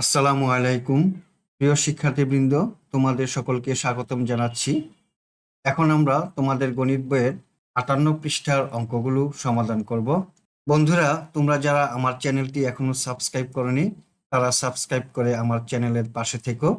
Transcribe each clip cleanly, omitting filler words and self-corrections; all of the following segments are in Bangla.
আসসালামু আলাইকুম। প্রিয় শিক্ষার্থীবৃন্দ, তোমাদের সকলকে স্বাগতম জানাচ্ছি। এখন আমরা তোমাদের গণিত বইয়ের 58 পৃষ্ঠার অঙ্কগুলো সমাধান করব। বন্ধুরা, তোমরা যারা আমার চ্যানেলটি এখনো সাবস্ক্রাইব করনি, তারা সাবস্ক্রাইব করে আমার চ্যানেলের পাশে থেকো।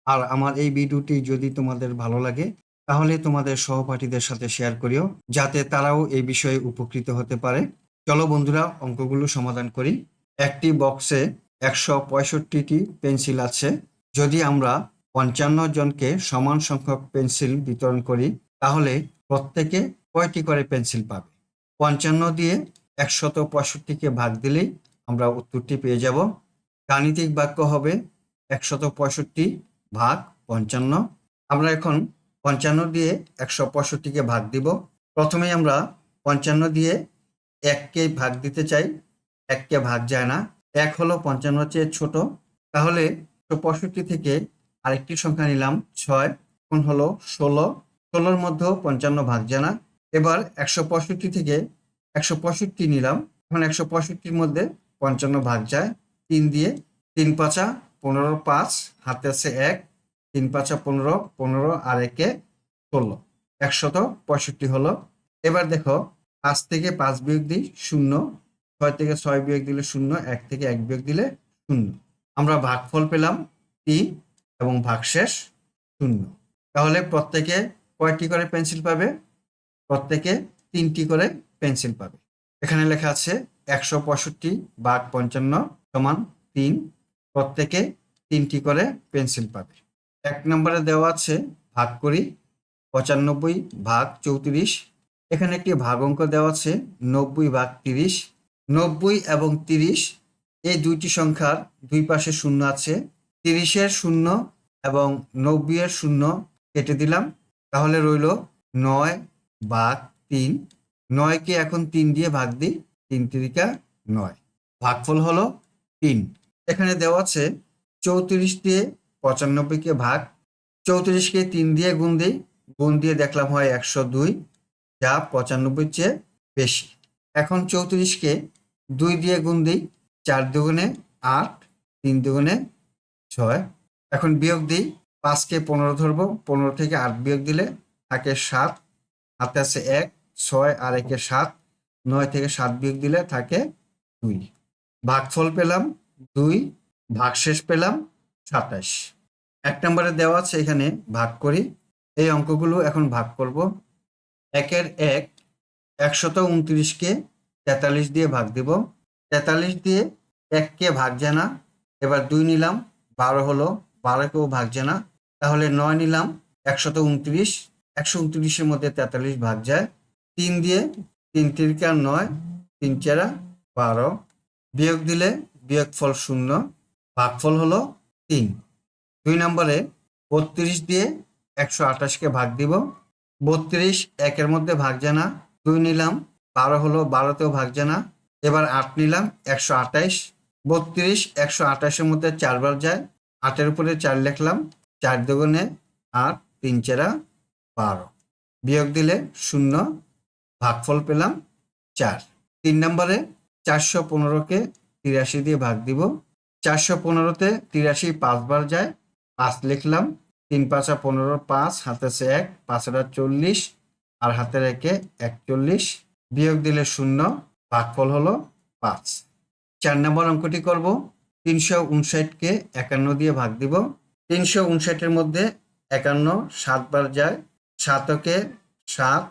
আর আমার এই ভিডিওটি যদি তোমাদের ভালো লাগে, তাহলে তোমাদের সহপাঠীদের সাথে শেয়ার করিও, যাতে তারাও এই বিষয়ে উপকৃত হতে পারে। চলো বন্ধুরা, অঙ্কগুলো সমাধান করি। একটি বক্সে 165টি পেন্সিল আছে। যদি আমরা 55 জনকে সমান সংখ্যক পেন্সিল বিতরণ করি, তাহলে প্রত্যেকে কয়টি করে পেন্সিল পাবে? 55 দিয়ে 165কে ভাগ দিলেই আমরা উত্তরটি পেয়ে যাব। গাণিতিক বাক্য হবে 165 ভাগ 55। আমরা এখন 55 দিয়ে 165কে ভাগ দিব। প্রথমেই আমরা 55 দিয়ে 1কে ভাগ দিতে চাই। 1কে ভাগ যায় না। 1 হলো 55 চেয়ে ছোট। তাহলে 165 থেকে আরেকটি সংখ্যা নিলাম 6, এখন হলো 16। 16-র মধ্যেও 55 ভাগ যায় না। এবার 165 থেকে 165 নিলাম। এখন 165-র মধ্যে 55 ভাগ যায় 3 দিয়ে। 3 পাঁচা 15, 5 হাতে আছে 1, 3 পাঁচা 15, 15 আর 1-এ 16, 165 হলো। এবার দেখো, 5 থেকে 5 বিয়োগ দিই 0, 6 থেকে 6 বিয়োগ দিলে 0, 1 থেকে 1 বিয়োগ দিলে 0। আমরা ভাগফল পেলাম 3 এবং ভাগশেষ 0। তাহলে প্রত্যেকে কয়টি করে পেন্সিল পাবে? প্রত্যেকে 3টি করে পেন্সিল পাবে। এখানে লেখা আছে 165 ভাগ 55 সমান 3। প্রত্যেকে 3টি করে পেন্সিল পাবে। 1 নম্বরে দেওয়া আছে ভাগ করি 95 ভাগ 34। এখানে একটি ভাগ অঙ্ক দেওয়া আছে 90 ভাগ 30। 90 এবং 30 এই দুইটি সংখ্যার দুই পাশে শূন্য আছে। 30-এর 0 এবং 90-এর 0 কেটে দিলাম। তাহলে রইল 9 ভাগ 3। 9-কে এখন 3 দিয়ে ভাগ দিই, 3 তিরিকা 9। ভাগফল হলো 3। এখানে দেওয়া আছে 34 দিয়ে 95-কে ভাগ। 34-কে 3 দিয়ে গুণ দিই, গুণ দিয়ে দেখলাম হয় 102, যা 95-র চেয়ে বেশি। এখন 34-কে 2 দিয়ে গুণ দিই, 4 দুগুণে 8, 3 দুগুণে 6। এখন বিয়োগ দিই, 5-কে 15 ধরবো, 15 থেকে 8 বিয়োগ দিলে থাকে 7, হাতে আছে 1, 6 আর 1-এ 7, 9 থেকে 7 বিয়োগ দিলে থাকে 2। ভাগফল পেলাম 2, ভাগশেষ পেলাম 27। 1 নম্বরে দেওয়া আছে, এখানে ভাগ করি। এই অঙ্কগুলো এখন ভাগ করব। 1-এর 1, 129-কে 43 দিয়ে ভাগ দিব। 43 দিয়ে 1-কে ভাগ যায় না। এবার 2 নিলাম, 12 হলো, 12-কেও ভাগ যায় না। তাহলে 9 নিলাম, 129, 129-এর মধ্যে 43 ভাগ যায়। 3 দিয়ে 3 তিরিকা 9, 3 চারা 12। বিয়োগ দিলে বিয়োগফল 0, ভাগফল হলো 3। 2 নম্বরে 32 দিয়ে 128-কে ভাগ দিব। 32 1-এর মধ্যে ভাগ যায় না। 2 নিলাম, 12 হলো, 12-তেও ভাগ যায় না। এবার 8 নিলাম, 128। 32 128-এর মধ্যে 4 বার যায়। 8-এর উপরে 4 লিখলাম, 4 দুগুণে 8, 3 চারা 12। বিয়োগ দিলে 0, ভাগফল পেলাম 4। 3 নম্বরে 415-কে 83 দিয়ে ভাগ দিব। 415-তে 83 5 বার যায়, 5 লিখলাম, 3 পাঁচা 15, 5 হাতে আছে 1, 5-এর 40 আর হাতের 1-এ 41। বিয়োগ দিলে 0, ভাগফল হলো 5। 4 নম্বর অঙ্কটি করব। 359-কে 51 দিয়ে ভাগ দিব। 359-এর মধ্যে 51 7 বার যায়। 7-কে 7,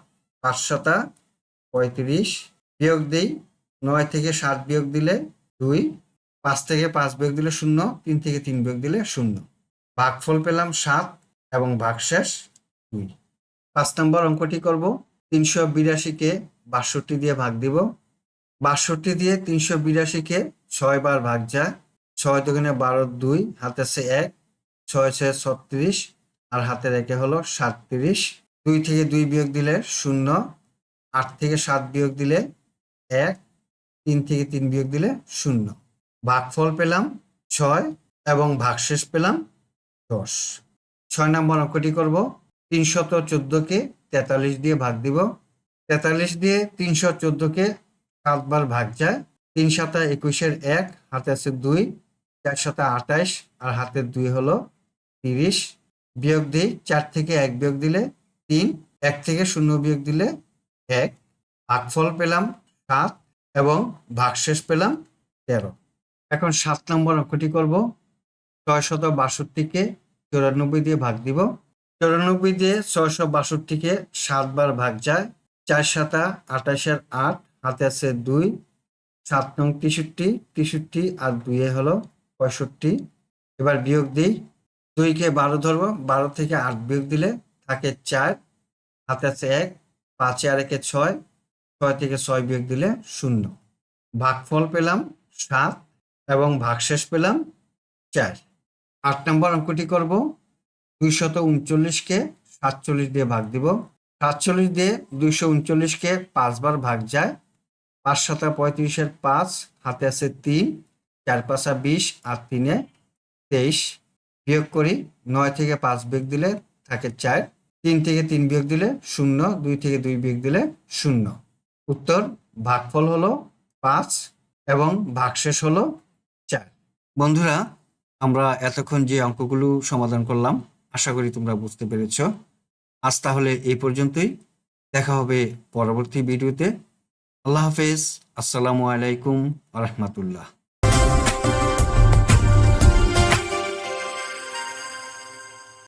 5 শতা 35। বিয়োগ দিই, 9 থেকে 7 বিয়োগ দিলে 2, 5 থেকে 5 বিয়োগ দিলে 0, 3 থেকে 3 বিয়োগ দিলে 0। ভাগফল পেলাম 7 এবং ভাগশেষ 2। 5 নম্বর অঙ্কটি করব। 382-কে 62 দিয়ে ভাগ দিব। 62 দিয়ে 382-কে 6 বার ভাগ যায়। 6 দুগুণে 12, 2 হাতে আছে 1, 6 6 36 আর হাতের 1-এ হলো 37। 2 থেকে 2 বিয়োগ দিলে 0, 8 থেকে 7 বিয়োগ দিলে 1, 3 থেকে 3 বিয়োগ দিলে 0। ভাগফল পেলাম 6 এবং ভাগশেষ পেলাম 10। 6 নম্বর অঙ্কটি করব। 314-কে 43 দিয়ে ভাগ দিব। 43 দিয়ে 314-কে 7 বার ভাগ যায়। 3 7 21-এর 1, হাতে আছে 2, 4 সাথে 28 আর হাতের 2 হলো 30। বিয়োগ দিই, 4 থেকে 1 বিয়োগ দিলে 3, 1 থেকে 0 বিয়োগ দিলে 1। ভাগফল পেলাম 7 এবং ভাগশেষ পেলাম 13। এখন 7 নম্বর অঙ্কটি করব। 662কে 94 দিয়ে ভাগ দিব। 94 দিয়ে 662কে 7 বার ভাগ যায়। 4 সাতা 28 8, হাতে আছে 2, 7 নং 63, 63 আর 2 হলো 65। এবার বিয়োগ দিই, 2কে 12 ধরবো, 12 থেকে 8 বিয়োগ দিলে থাকে 4, হাতে আছে 1, 5 আর 1 6, 6 থেকে 6 বিয়োগ দিলে 0। ভাগফল পেলাম 7 এবং ভাগশেষ পেলাম 4। 8 নম্বর অঙ্কটি করব। 239কে 47 দিয়ে ভাগ দিব। 47 দিয়ে 239কে 5 বার ভাগ যায়। 5 সাতা 35 5, হাতে আছে 3, 4 5 20 আর 3 23। বিয়োগ করি, 9 থেকে 5 বিয়োগ দিলে থাকে 4, 3 থেকে 3 বিয়োগ দিলে 0, 2 থেকে 2 বিয়োগ দিলে 0। উত্তর ভাগফল হলো 5 এবং ভাগশেষ হলো 4। বন্ধুরা, আমরা এতক্ষণ যে অঙ্কগুলো সমাধান করলাম, আশা করি তোমরা বুঝতে পেরেছ। আজ তাহলে এই পর্যন্তই, দেখা হবে পরবর্তী ভিডিওতে। আল্লাহ হাফেজ, আসসালামু আলাইকুম ওয়া রাহমাতুল্লাহ।